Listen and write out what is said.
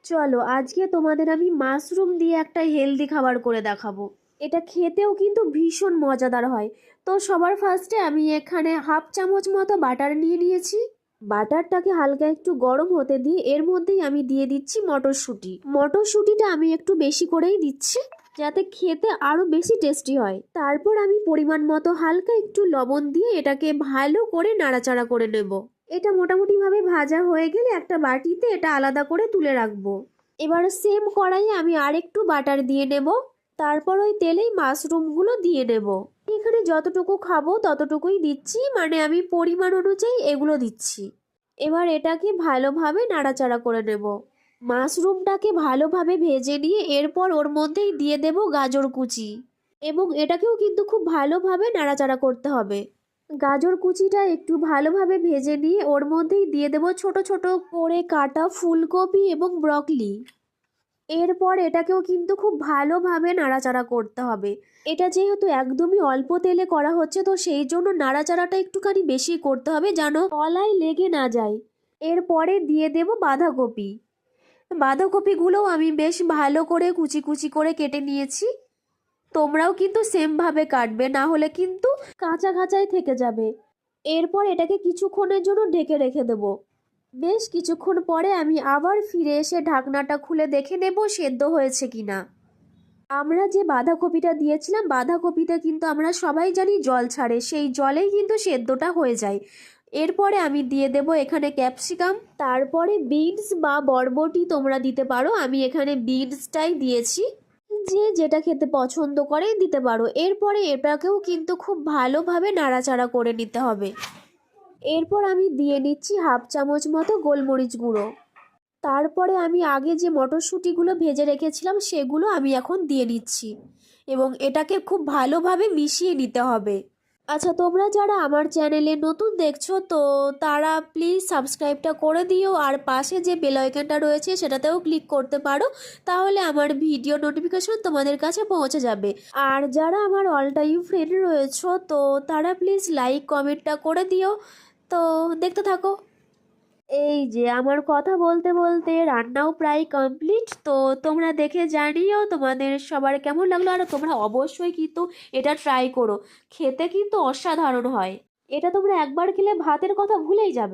চলো আজকে তোমাদের আমি মাশরুম দিয়ে একটা হেলদি খাবার করে দেখাবো। এটা খেতেও কিন্তু ভীষণ মজাদার হয়। তো সবার ফার্স্টে আমি এখানে হাফ চামচ মতো বাটার নিয়ে নিয়েছি। বাটারটাকে হালকা একটু গরম হতে দিয়ে এর মধ্যেই আমি দিয়ে দিচ্ছি মটরশুঁটি। মটরশুঁটিটা আমি একটু বেশি করেই দিচ্ছি যাতে খেতে আরো বেশি টেস্টি হয়। তারপর আমি পরিমাণ মতো হালকা একটু লবণ দিয়ে এটাকে ভালো করে নাড়াচাড়া করে নেব। এটা মোটামুটি ভাবে ভাজা হয়ে গেলে একটা বাটিতে এটা আলাদা করে তুলে রাখবো। এবার সেম কড়াইয়ে আমি আরেকটু বাটার দিয়ে নেব। তারপর ওই তেলেই মাশরুমগুলো দিয়ে নেব। এখানে যতটুকু খাবো ততটুকুই দিচ্ছি, মানে আমি পরিমাণ অনুযায়ী এগুলো দিচ্ছি। এবার এটাকে ভালোভাবে নাড়াচাড়া করে নেব। মাশরুমটাকে ভালোভাবে ভেজে নিয়ে এরপর ওর মধ্যেই দিয়ে দেব গাজর কুচি, এবং এটাকেও কিন্তু খুব ভালোভাবে নাড়াচাড়া করতে হবে। গাজর কুচিটা একটু ভালোভাবে ভেজে নিয়ে ওর মধ্যেই দিয়ে দেবো ছোট ছোট করে কাটা ফুলকপি এবং ব্রকলি। এরপর এটাকেও কিন্তু খুব ভালোভাবে নাড়াচাড়া করতে হবে। এটা যেহেতু একদমই অল্প তেলে করা হচ্ছে, তো সেই জন্য নাড়াচাড়াটা একটুখানি বেশি করতে হবে যেন তলায় লেগে না যায়। এরপরে দিয়ে দেব বাঁধাকপি। বাঁধাকপিগুলোও আমি বেশ ভালো করে কুচি কুচি করে কেটে নিয়েছি। তোমরাও কিন্তু সেমভাবে কাটবে, না হলে কিন্তু কাঁচা কাঁচাই থেকে যাবে। এরপর এটাকে কিছুক্ষণের জন্য ঢেকে রেখে দেবো। বেশ কিছুক্ষণ পরে আমি আবার ফিরে এসে ঢাকনাটা খুলে দেখে নেব সেদ্ধ হয়েছে কিনা। আমরা যে বাঁধাকপিটা দিয়েছিলাম, বাঁধাকপিতে কিন্তু আমরা সবাই জানি জল ছাড়ে, সেই জলেই কিন্তু সেদ্ধটা হয়ে যায়। এরপরে আমি দিয়ে দেব এখানে ক্যাপসিকাম, তারপরে বিনস বা বরবটি তোমরা দিতে পারো, আমি এখানে বিনসটাই দিয়েছি। যে যেটা খেতে পছন্দ করে দিতে পারো। এরপরে এটাকেও কিন্তু খুব ভালোভাবে নাড়াচাড়া করে নিতে হবে। এরপর আমি দিয়ে নিচ্ছি হাফ চামচ মতো গোলমরিচ গুঁড়ো। তারপরে আমি আগে যে মটরশুঁটিগুলো ভেজে রেখেছিলাম সেগুলো আমি এখন দিয়ে নিচ্ছি, এবং এটাকে খুব ভালোভাবে মিশিয়ে নিতে হবে। আচ্ছা, তোমরা যারা আমার চ্যানেলে নতুন দেখছো তো তারা প্লিজ সাবস্ক্রাইবটা করে দিও, আর পাশে যে বেল আইকনটা রয়েছে সেটাতেও ক্লিক করতে পারো, তাহলে আমার ভিডিও নোটিফিকেশন তোমাদের কাছে পৌঁছে যাবে। আর যারা আমার অল টাইম ফ্রেন্ড রয়েছো তো তারা প্লিজ লাইক কমেন্টটা করে দিও। তো দেখতে থাকো। এই যে আমার কথা বলতে বলতে রান্নাও প্রায় কমপ্লিট। তো তোমরা দেখে জানিও তোমাদের সবার কেমন লাগলো, আর তোমরা অবশ্যই কিন্তু এটা ট্রাই করো। খেতে কিন্তু অসাধারণ হয়। এটা তোমরা একবার খেলে ভাতের কথা ভুলেই যাবে।